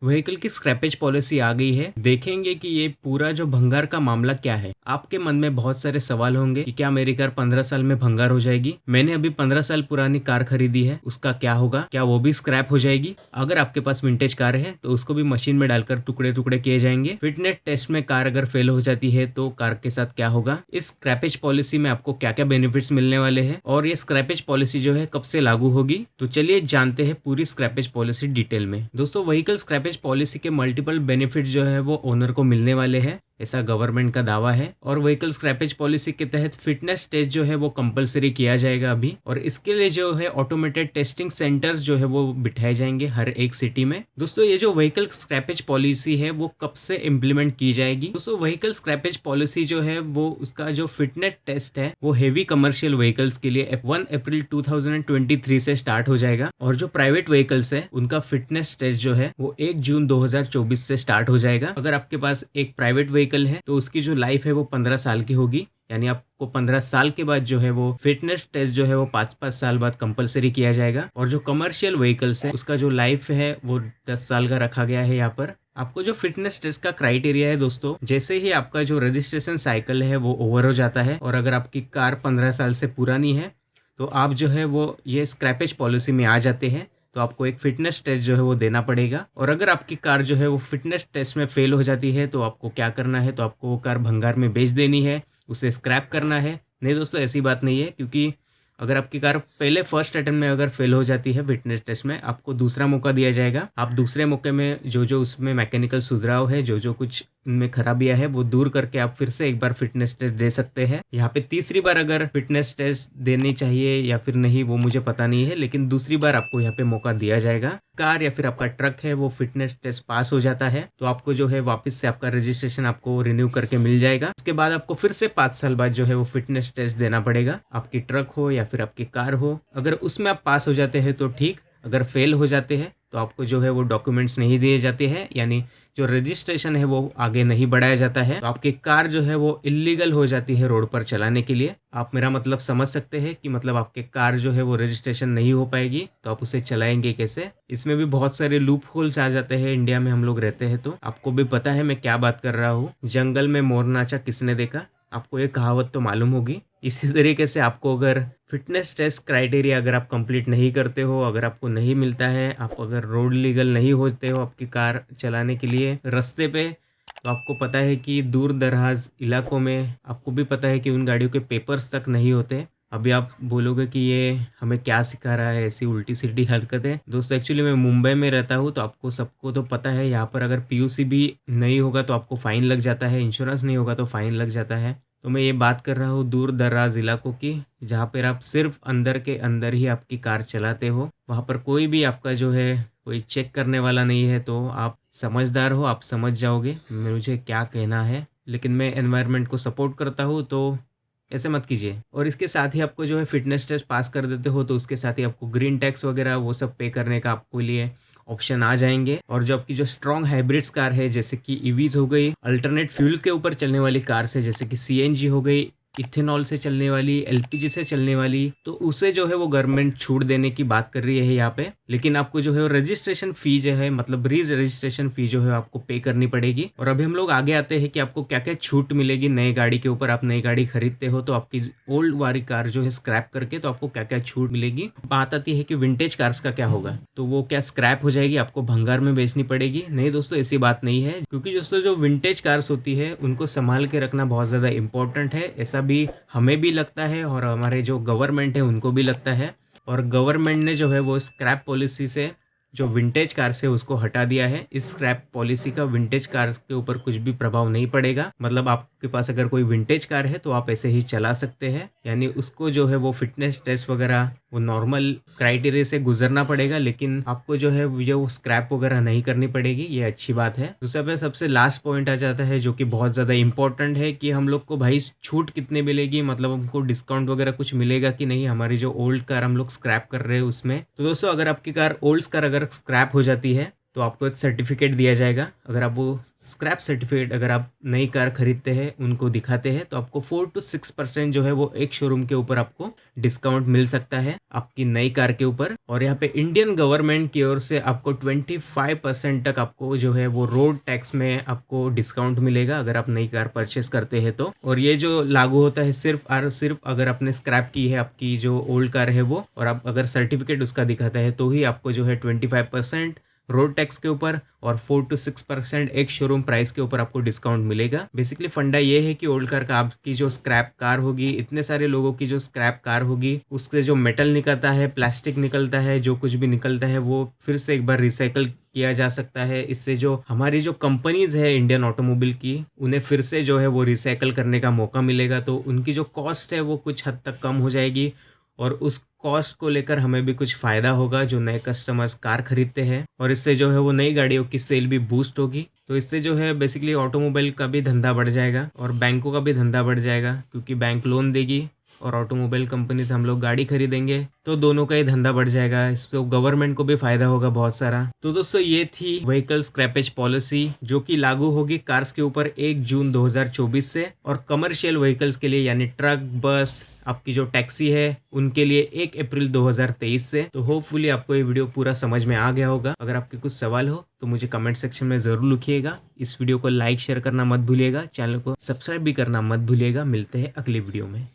Vehicle की scrappage policy आ गई है। देखेंगे कि ये पूरा जो भंगार का मामला क्या है। आपके मन में बहुत सारे सवाल होंगे कि क्या मेरी कार 15 साल में भंगार हो जाएगी। मैंने अभी 15 साल पुरानी कार खरीदी है, उसका क्या होगा, क्या वो भी स्क्रैप हो जाएगी। अगर आपके पास विंटेज कार है तो उसको भी मशीन में डालकर टुकड़े टुकड़े किए जाएंगे। फिटनेस टेस्ट में कार अगर फेल हो जाती है तो कार के साथ क्या होगा। इस स्क्रैपेज पॉलिसी में आपको क्या क्या बेनिफिट्स मिलने वाले हैं और ये स्क्रैपेज पॉलिसी जो है कब से लागू होगी। तो चलिए जानते हैं पूरी स्क्रैपेज पॉलिसी डिटेल में। दोस्तों, व्हीकल स्क्रैपेज पॉलिसी के मल्टीपल बेनिफिट जो है वो ओनर को मिलने वाले हैं, ऐसा गवर्नमेंट का दावा है। और व्हीकल स्क्रैपेज पॉलिसी के तहत फिटनेस टेस्ट जो है वो कंपलसरी किया जाएगा अभी, और इसके लिए जो है ऑटोमेटेड टेस्टिंग सेंटर्स जो है वो बिठाए जाएंगे हर एक सिटी में। दोस्तों, ये जो व्हीकल स्क्रैपेज पॉलिसी है वो कब से इम्प्लीमेंट की जाएगी। दोस्तों, व्हीकल स्क्रैपेज पॉलिसी जो है वो उसका जो फिटनेस टेस्ट है वो हेवी कमर्शियल व्हीकल्स के लिए 1 अप्रैल 2023 से स्टार्ट हो जाएगा, और जो प्राइवेट व्हीकल्स है उनका फिटनेस टेस्ट जो है वो 1 जून 2024 से स्टार्ट हो जाएगा। अगर आपके पास एक प्राइवेट व्हीकल है तो उसकी जो लाइफ है वो 15 साल की होगी, यानी आपको 15 साल के बाद जो है वो फिटनेस टेस्ट जो है वो 5-5 साल बाद कंपलसरी किया जाएगा। और जो कमर्शियल व्हीकल्स है उसका जो लाइफ है वो 10 साल का रखा गया है। यहाँ पर आपको जो फिटनेस टेस्ट का क्राइटेरिया है दोस्तों, जैसे ही आपका जो रजिस्ट्रेशन साइकिल है वो ओवर हो जाता है और अगर आपकी कार 15 साल से पुरानी है तो आप जो है वो ये स्क्रैपेज पॉलिसी में आ जाते हैं। तो आपको एक फिटनेस टेस्ट जो है वो देना पड़ेगा, और अगर आपकी कार जो है वो फिटनेस टेस्ट में फेल हो जाती है तो आपको क्या करना है, तो आपको वो कार भंगार में बेच देनी है, उसे स्क्रैप करना है। नहीं दोस्तों, ऐसी बात नहीं है, क्योंकि अगर आपकी कार पहले फर्स्ट अटेम्प्ट में अगर फेल हो जाती है फिटनेस टेस्ट में, आपको दूसरा मौका दिया जाएगा। आप दूसरे मौके में जो जो उसमें मैकेनिकल सुधाराव है, जो जो कुछ उनमें खराबियां है वो दूर करके आप फिर से एक बार फिटनेस टेस्ट दे सकते हैं। यहाँ पे तीसरी बार अगर फिटनेस टेस्ट देनी चाहिए या फिर नहीं वो मुझे पता नहीं है, लेकिन दूसरी बार आपको यहाँ पे मौका दिया जाएगा। कार या फिर आपका ट्रक है वो फिटनेस टेस्ट पास हो जाता है तो आपको जो है वापस से आपका रजिस्ट्रेशन आपको रिन्यू करके मिल जाएगा। उसके बाद आपको फिर से 5 साल बाद जो है वो फिटनेस टेस्ट देना पड़ेगा। आपकी ट्रक हो या फिर आपकी कार हो, अगर उसमें आप पास हो जाते हैं तो ठीक, अगर फेल हो जाते हैं तो आपको जो है वो डॉक्यूमेंट्स नहीं दिए जाते हैं, यानी जो रजिस्ट्रेशन है वो आगे नहीं बढ़ाया जाता है, तो आपकी कार जो है वो इलीगल हो जाती है रोड पर चलाने के लिए। आप मेरा मतलब समझ सकते हैं कि मतलब आपके कार जो है वो रजिस्ट्रेशन नहीं हो पाएगी तो आप उसे चलाएंगे कैसे। इसमें भी बहुत सारे लूप होल्स आ जाते हैं। इंडिया में हम लोग रहते हैं तो आपको भी पता है मैं क्या बात कर रहा हूँ। जंगल में मोर नाचा किसने देखा, आपको ये कहावत तो मालूम होगी। इसी तरीके से आपको अगर फिटनेस टेस्ट क्राइटेरिया अगर आप कंप्लीट नहीं करते हो, अगर आपको नहीं मिलता है, आप अगर रोड लीगल नहीं होते हो आपकी कार चलाने के लिए रास्ते पे, तो आपको पता है कि दूर दराज इलाकों में आपको भी पता है कि उन गाड़ियों के पेपर्स तक नहीं होते। अभी आप बोलोगे कि ये हमें क्या सिखा रहा है, ऐसी उल्टी सीधी हरकतें। दोस्तों, एक्चुअली मैं मुंबई में रहता हूँ तो आपको सबको तो पता है यहाँ पर अगर पीयूसी भी नहीं होगा तो आपको फ़ाइन लग जाता है, इंश्योरेंस नहीं होगा तो फ़ाइन लग जाता है। तो मैं ये बात कर रहा हूँ दूर दराज इलाकों की, जहाँ पर आप सिर्फ अंदर के अंदर ही आपकी कार चलाते हो। वहाँ पर कोई भी आपका जो है कोई चेक करने वाला नहीं है, तो आप समझदार हो, आप समझ जाओगे मुझे क्या कहना है। लेकिन मैं एनवायरनमेंट को सपोर्ट करता हूँ तो ऐसे मत कीजिए। और इसके साथ ही आपको जो है फिटनेस टेस्ट पास कर देते हो तो उसके साथ ही आपको ग्रीन टैक्स वगैरह वो सब पे करने का आपको लिए ऑप्शन आ जाएंगे। और जो आपकी जो स्ट्रॉन्ग हाइब्रिड्स कार है, जैसे कि ईवीज हो गई, अल्टरनेट फ्यूल के ऊपर चलने वाली कार्स है, जैसे कि सीएनजी हो गई, इथेनॉल से चलने वाली, एलपीजी से चलने वाली, तो उसे जो है वो गवर्नमेंट छूट देने की बात कर रही है यहाँ पे। लेकिन आपको जो है वो रजिस्ट्रेशन फी जो है, मतलब रजिस्ट्रेशन फी जो है आपको पे करनी पड़ेगी। और अभी हम लोग आगे आते हैं कि आपको क्या क्या छूट मिलेगी नई गाड़ी के ऊपर। आप नई गाड़ी खरीदते हो तो आपकी ओल्ड वाली कार जो है स्क्रैप करके तो आपको क्या क्या छूट मिलेगी। बात आती है कि विंटेज कार्स का क्या होगा, तो वो क्या स्क्रैप हो जाएगी, आपको भंगार में बेचनी पड़ेगी। नहीं दोस्तों, ऐसी बात नहीं है, क्योंकि दोस्तों जो विंटेज कार्स होती है उनको संभाल के रखना बहुत ज़्यादा इंपॉर्टेंट है। ऐसा भी हमें भी लगता है और हमारे जो गवर्नमेंट है उनको भी लगता है। और गवर्नमेंट ने जो है वो स्क्रैप पॉलिसी से जो विंटेज कार से उसको हटा दिया है। इस स्क्रैप पॉलिसी का विंटेज कार के ऊपर कुछ भी प्रभाव नहीं पड़ेगा। मतलब आपके पास अगर कोई विंटेज कार है तो आप ऐसे ही चला सकते हैं, यानी उसको जो है वो फिटनेस टेस्ट वगैरह वो नॉर्मल क्राइटेरिया से गुजरना पड़ेगा, लेकिन आपको जो है वो स्क्रैप वगैरह नहीं करनी पड़ेगी। ये अच्छी बात है। दूसरा पे सबसे लास्ट पॉइंट आ जाता है जो कि बहुत ज़्यादा इंपॉर्टेंट है कि हम लोग को भाई छूट कितनी मिलेगी, मतलब हमको डिस्काउंट वगैरह कुछ मिलेगा कि नहीं हमारी जो ओल्ड कार हम लोग स्क्रैप कर रहे हैं उसमें। तो दोस्तों, अगर आपकी कार ओल्ड कार अगर स्क्रैप हो जाती है तो आपको एक सर्टिफिकेट दिया जाएगा। अगर आप वो स्क्रैप सर्टिफिकेट अगर आप नई कार खरीदते हैं उनको दिखाते हैं तो आपको 4 to 6% जो है वो एक शोरूम के ऊपर आपको डिस्काउंट मिल सकता है आपकी नई कार के ऊपर। और यहाँ पे इंडियन गवर्नमेंट की ओर से आपको 25% तक आपको जो है वो रोड टैक्स में आपको डिस्काउंट मिलेगा अगर आप नई कार परचेस करते हैं तो। और ये जो लागू होता है सिर्फ और सिर्फ अगर आपने स्क्रैप की है आपकी जो ओल्ड कार है वो, और आप अगर सर्टिफिकेट उसका दिखाता है तो ही आपको जो है 25% रोड टैक्स के ऊपर और 4 to 6% एक शोरूम प्राइस के ऊपर आपको डिस्काउंट मिलेगा। बेसिकली फंडा ये है कि ओल्ड कार का आपकी जो स्क्रैप कार होगी, इतने सारे लोगों की जो स्क्रैप कार होगी उससे जो मेटल निकलता है, प्लास्टिक निकलता है, जो कुछ भी निकलता है वो फिर से एक बार रिसाइकल किया जा सकता है। इससे जो हमारी जो कंपनीज है इंडियन ऑटोमोबाइल की, उन्हें फिर से जो है वो रिसाइकल करने का मौका मिलेगा। तो उनकी जो कॉस्ट है वो कुछ हद तक कम हो जाएगी और उस कॉस्ट को लेकर हमें भी कुछ फ़ायदा होगा जो नए कस्टमर्स कार खरीदते हैं। और इससे जो है वो नई गाड़ियों की सेल भी बूस्ट होगी। तो इससे जो है बेसिकली ऑटोमोबाइल का भी धंधा बढ़ जाएगा और बैंकों का भी धंधा बढ़ जाएगा, क्योंकि बैंक लोन देगी और ऑटोमोबाइल कंपनी से हम लोग गाड़ी खरीदेंगे, तो दोनों का ही धंधा बढ़ जाएगा। इससे गवर्नमेंट को भी फायदा होगा बहुत सारा। तो दोस्तों ये थी व्हीकल स्क्रैपेज पॉलिसी जो कि लागू होगी कार्स के ऊपर 1 जून 2024 से, और कमर्शियल व्हीकल्स के लिए यानी ट्रक, बस, आपकी जो टैक्सी है उनके लिए 1 अप्रैल 2023 से। तो होपफुली आपको ये वीडियो पूरा समझ में आ गया होगा। अगर आपके कुछ सवाल हो तो मुझे कमेंट सेक्शन में ज़रूर लिखिएगा। इस वीडियो को लाइक शेयर करना मत भूलिएगा, चैनल को सब्सक्राइब भी करना मत भूलिएगा। मिलते हैं अगले वीडियो में।